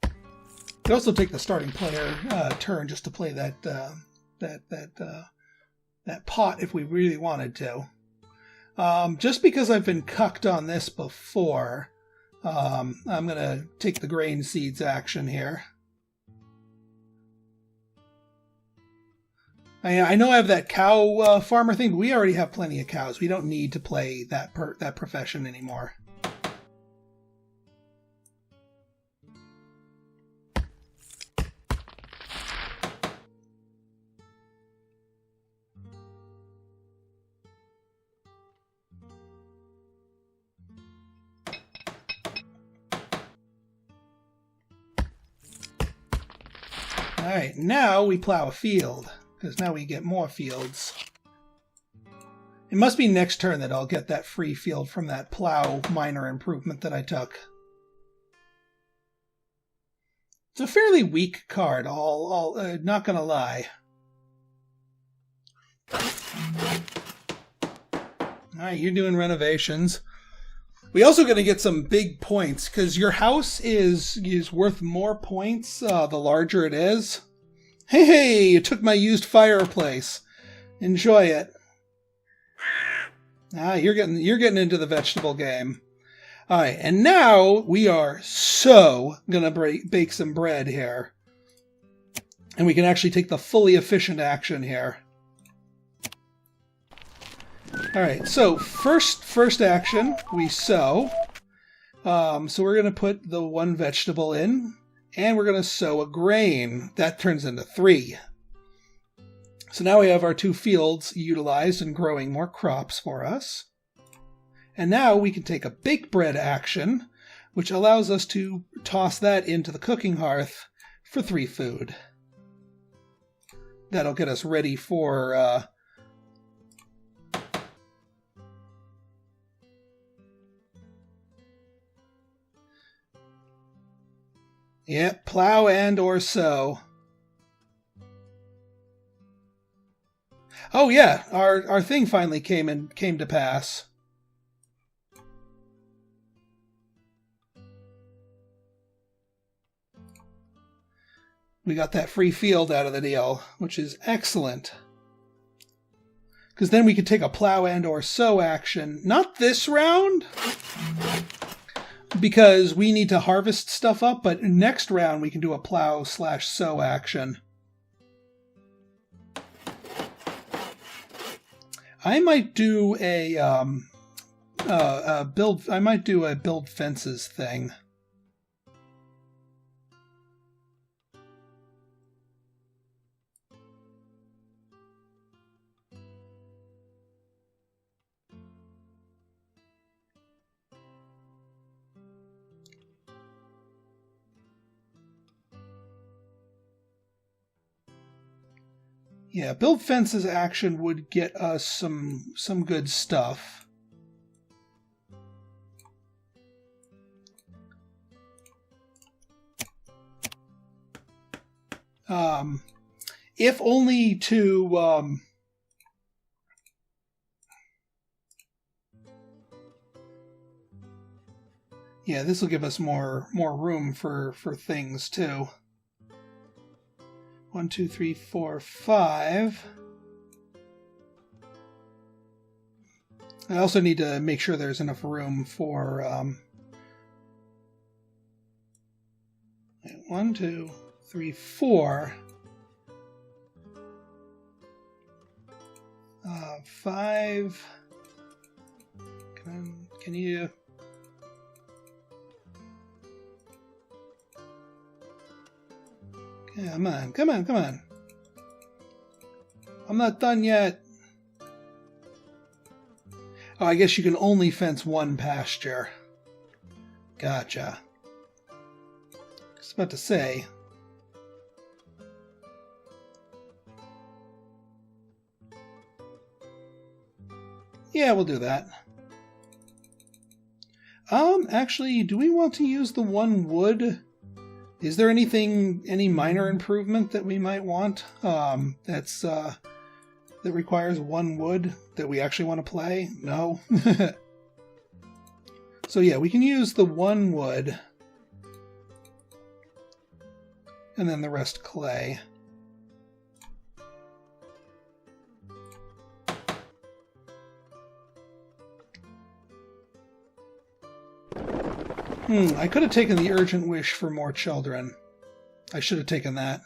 You could also take the starting player turn just to play that pot if we really wanted to. Just because I've been cucked on this before, I'm going to take the grain seeds action here. I know I have that cow farmer thing, but we already have plenty of cows. We don't need to play that profession anymore. All right, now we plow a field, because now we get more fields. It must be next turn that I'll get that free field from that plow minor improvement that I took. It's a fairly weak card, not gonna lie. Alright, you're doing renovations. We also gonna get some big points, because your house is worth more points the larger it is. Hey, you took my used fireplace. Enjoy it. You're getting into the vegetable game. All right, and now we are gonna bake some bread here, and we can actually take the fully efficient action here. All right, so first action we sow. So we're gonna put the 1 vegetable in, and we're gonna sow a grain. That turns into 3. So now we have our 2 fields utilized and growing more crops for us. And now we can take a bake bread action, which allows us to toss that into the cooking hearth for 3 food. That'll get us ready for plow and or sow. Oh yeah, our thing finally came to pass. We got that free field out of the deal, which is excellent. Because then we could take a plow and or sow action. Not this round, because we need to harvest stuff up, but next round we can do a plow/sow action. I might do a build fences thing. Yeah, build fences action would get us some good stuff. If only to yeah, this will give us more room for things too. 1, 2, 3, 4, 5. I also need to make sure there's enough room for 1, 2, 3, 4. 5. Can you? Come on, come on, come on. I'm not done yet. Oh, I guess you can only fence one pasture. Gotcha. I was about to say. Yeah, we'll do that. Actually, do we want to use the 1 wood? Is there any minor improvement that we might want that requires 1 wood that we actually want to play? No. So yeah, we can use the 1 wood and then the rest clay. I could have taken the urgent wish for more children. I should have taken that.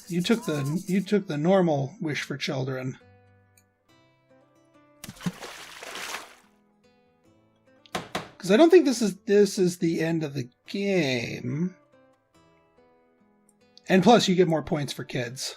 You took the normal wish for children. Because I don't think this is the end of the game. And plus, you get more points for kids.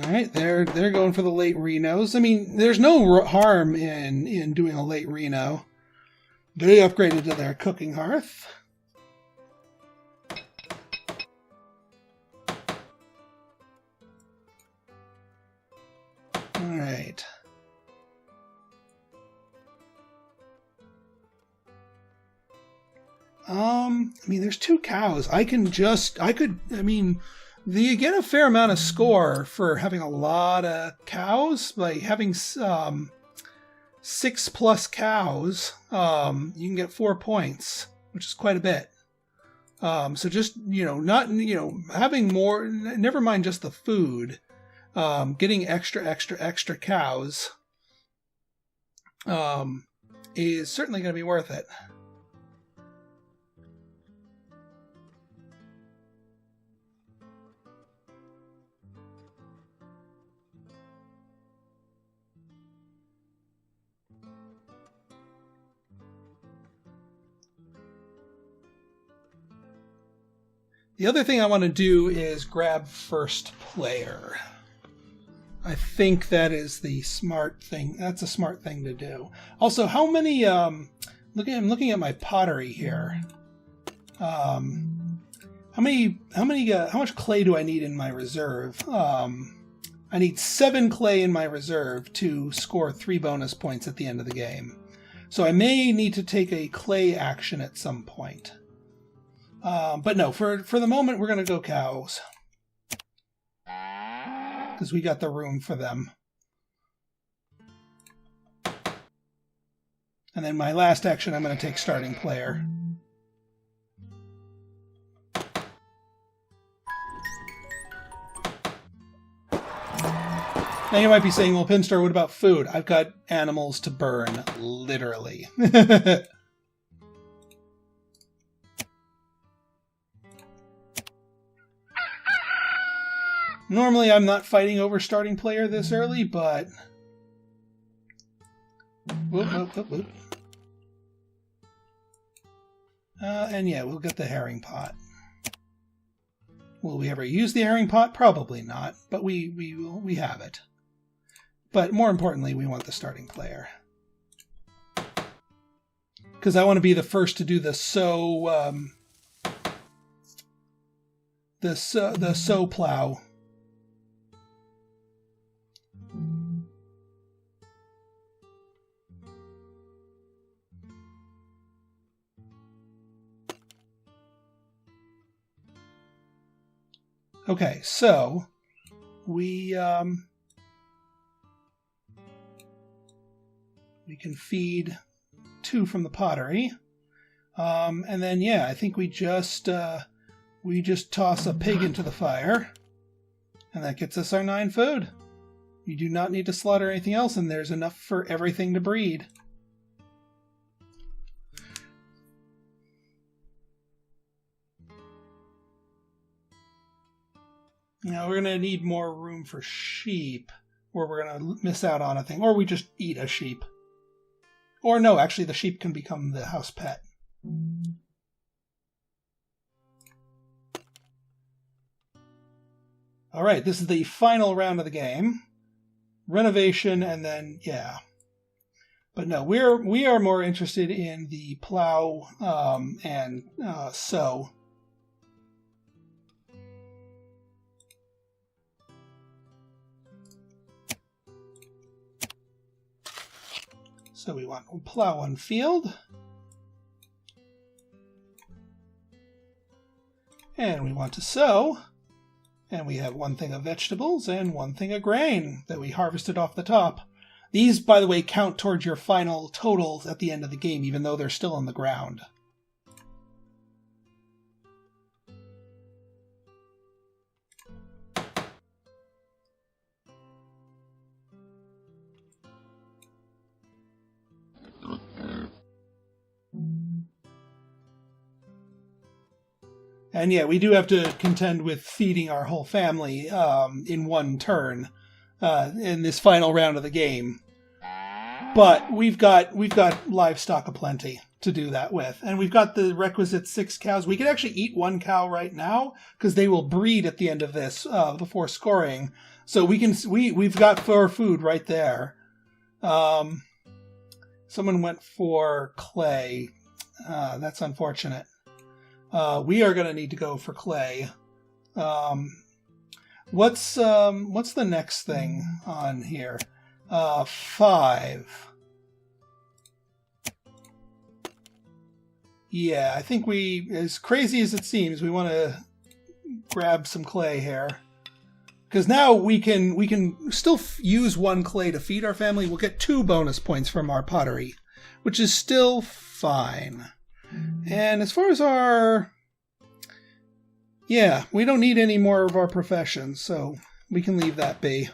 All right, they're going for the late renos. I mean, there's no harm in doing a late reno. They upgraded to their cooking hearth. All right. I mean, there's 2 cows. I mean, you get a fair amount of score for having a lot of cows. Like having 6+ cows, you can get 4 points, which is quite a bit. So just, having more, never mind just the food, getting extra cows is certainly going to be worth it. The other thing I want to do is grab first player. I think that is the smart thing. That's a smart thing to do. Also, how many? I'm looking at my pottery here. How much clay do I need in my reserve? I need 7 clay in my reserve to score 3 bonus points at the end of the game. So I may need to take a clay action at some point. But no, for the moment, we're going to go cows. Because we got the room for them. And then my last action, I'm going to take starting player. Now you might be saying, well, Pinstar, what about food? I've got animals to burn, literally. Normally I'm not fighting over starting player this early, but... Whoop, whoop, whoop, whoop. And yeah, we'll get the herring pot. Will we ever use the herring pot? Probably not, but we have it. But more importantly, we want the starting player. Because I want to be the first to do the sow plow. Okay, so we can feed 2 from the pottery, and then yeah, I think we just toss a pig into the fire, and that gets us our 9 food. You do not need to slaughter anything else, and there's enough for everything to breed. Now we're going to need more room for sheep, or we're going to miss out on a thing, or we just eat a sheep. Or no, actually the sheep can become the house pet. Alright, this is the final round of the game. Renovation, and then, yeah. But no, we are more interested in the plow and sow. So we want to plow one field. And we want to sow. And we have 1 thing of vegetables and 1 thing of grain that we harvested off the top. These, by the way, count towards your final totals at the end of the game, even though they're still on the ground. And yeah, we do have to contend with feeding our whole family in 1 turn in this final round of the game. But we've got livestock aplenty to do that with, and we've got the requisite 6 cows. We could actually eat 1 cow right now because they will breed at the end of this before scoring. So we've got 4 food right there. Someone went for clay. That's unfortunate. We are going to need to go for clay. What's the next thing on here? 5. Yeah, I think as crazy as it seems, we want to grab some clay here. Because now we can still use 1 clay to feed our family. We'll get 2 bonus points from our pottery, which is still fine. And as far as yeah, we don't need any more of our professions, so we can leave that be.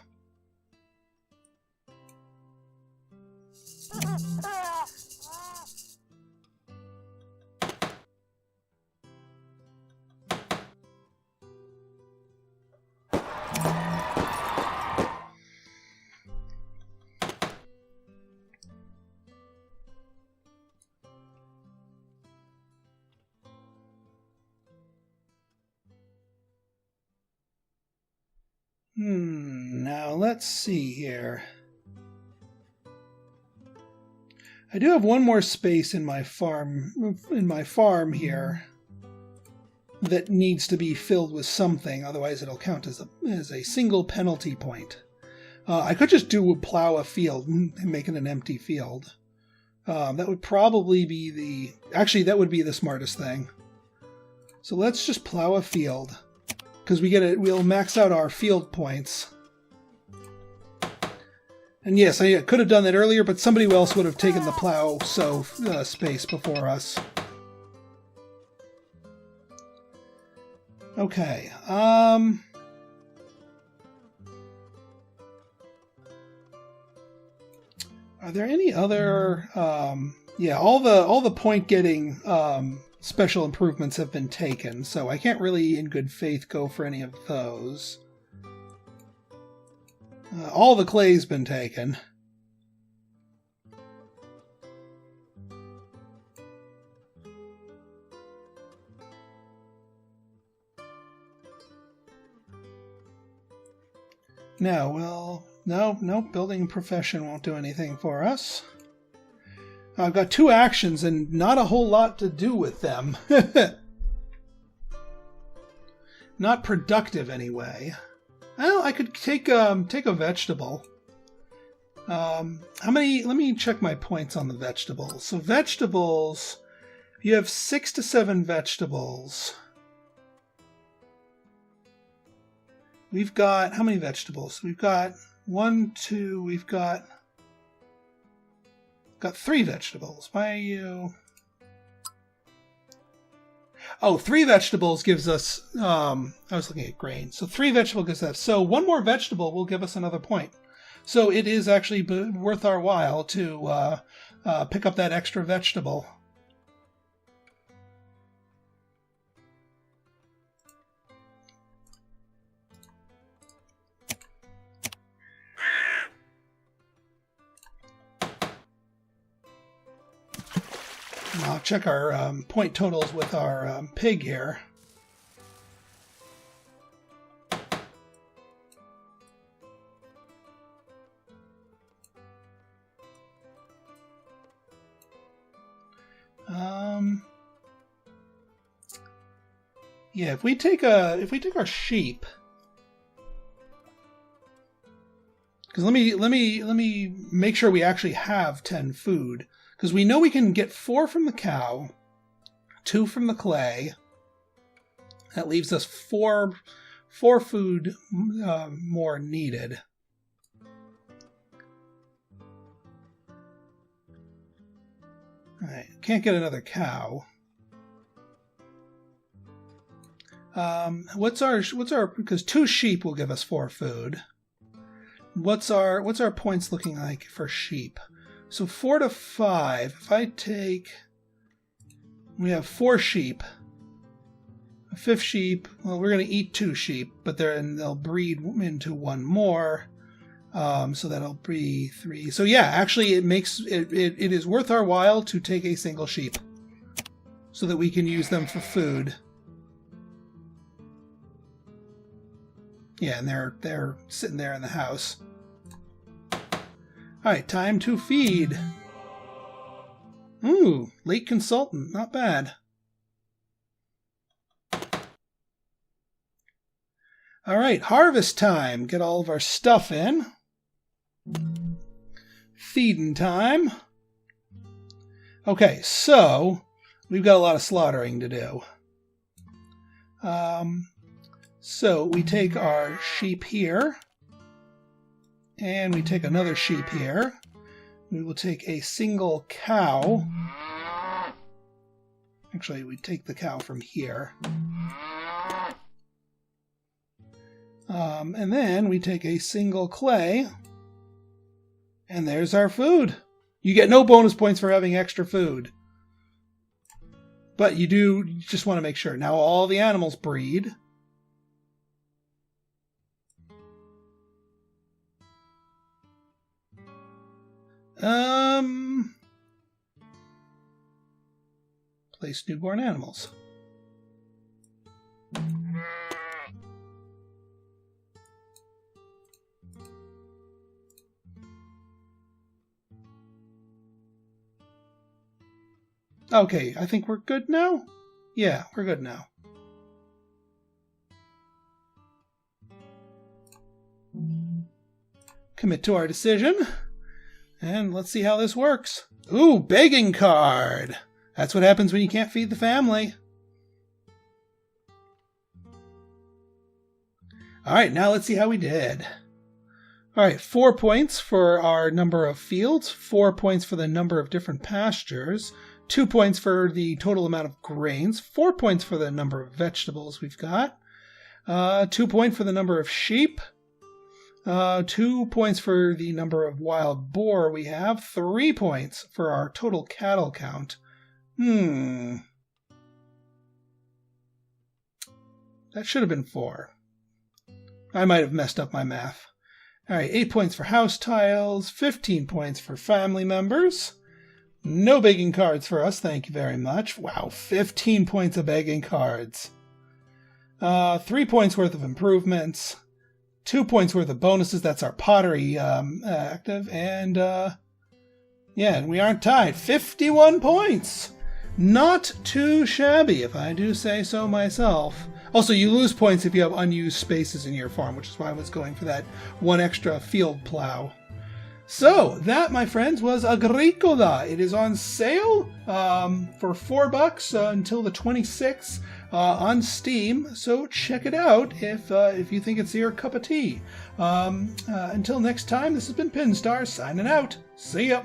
Now let's see here. I do have 1 more space in my farm here that needs to be filled with something, otherwise it'll count as a single penalty point. I could just plow a field and make it an empty field. That would probably be that would be the smartest thing. So let's just plow a field. Because we'll max out our field points. And yes, I could have done that earlier, but somebody else would have taken the plow space before us. Okay. Are there any other? Yeah, all the point getting special improvements have been taken, so I can't really, in good faith, go for any of those. All the clay's been taken. No, well, no, building profession won't do anything for us. I've got 2 actions and not a whole lot to do with them. Not productive anyway. Well, I could take a vegetable. How many? Let me check my points on the vegetables. So vegetables, you have 6 to 7 vegetables. We've got, how many vegetables? We've got 1, 2, we've got 3 vegetables. Why are you... Oh, 3 vegetables gives us, I was looking at grain. So 3 vegetables gives us, so 1 more vegetable will give us another point. So it is actually worth our while to pick up that extra vegetable. I'll check our point totals with our pig here. Yeah, if we take our sheep, because let me make sure we actually have 10 food. Because we know we can get 4 from the cow, 2 from the clay. That leaves us 4 food more needed. All right, can't get another cow. What's our because 2 sheep will give us 4 food. What's our points looking like for sheep? So 4 to 5, if I take, we have 4 sheep, a 5th sheep, well, we're going to eat 2 sheep, but they'll breed into 1 more, so that'll be 3. So yeah, actually it is worth our while to take a single sheep, so that we can use them for food. Yeah, and they're sitting there in the house. Alright, time to feed. Ooh, late consultant, not bad. Alright, harvest time. Get all of our stuff in. Feeding time. Okay, so we've got a lot of slaughtering to do. So we take our sheep here. And we take another sheep here. We will take a single cow. Actually, we take the cow from here. And then we take a single clay. And there's our food. You get no bonus points for having extra food. But you just want to make sure. Now all the animals breed. Place newborn animals. Okay, I think we're good now? Yeah, we're good now. Commit to our decision. And let's see how this works. Ooh, begging card. That's what happens when you can't feed the family. All right, now let's see how we did. All right, 4 points for our number of fields, 4 points for the number of different pastures, 2 points for the total amount of grains, 4 points for the number of vegetables we've got, 2 points for the number of sheep, 2 points for the number of wild boar we have, 3 points for our total cattle count. That should have been 4. I might have messed up my math. All right, 8 points for house tiles, 15 points for family members. No begging cards for us, thank you very much. Wow, 15 points of begging cards. 3 points worth of improvements. 2 points worth of bonuses, that's our pottery active. And and we aren't tied. 51 points! Not too shabby, if I do say so myself. Also, you lose points if you have unused spaces in your farm, which is why I was going for that 1 extra field plow. So, that, my friends, was Agricola. It is on sale for $4 until the 26th on Steam. So check it out if you think it's your cup of tea. Until next time, this has been Pinstar signing out. See ya!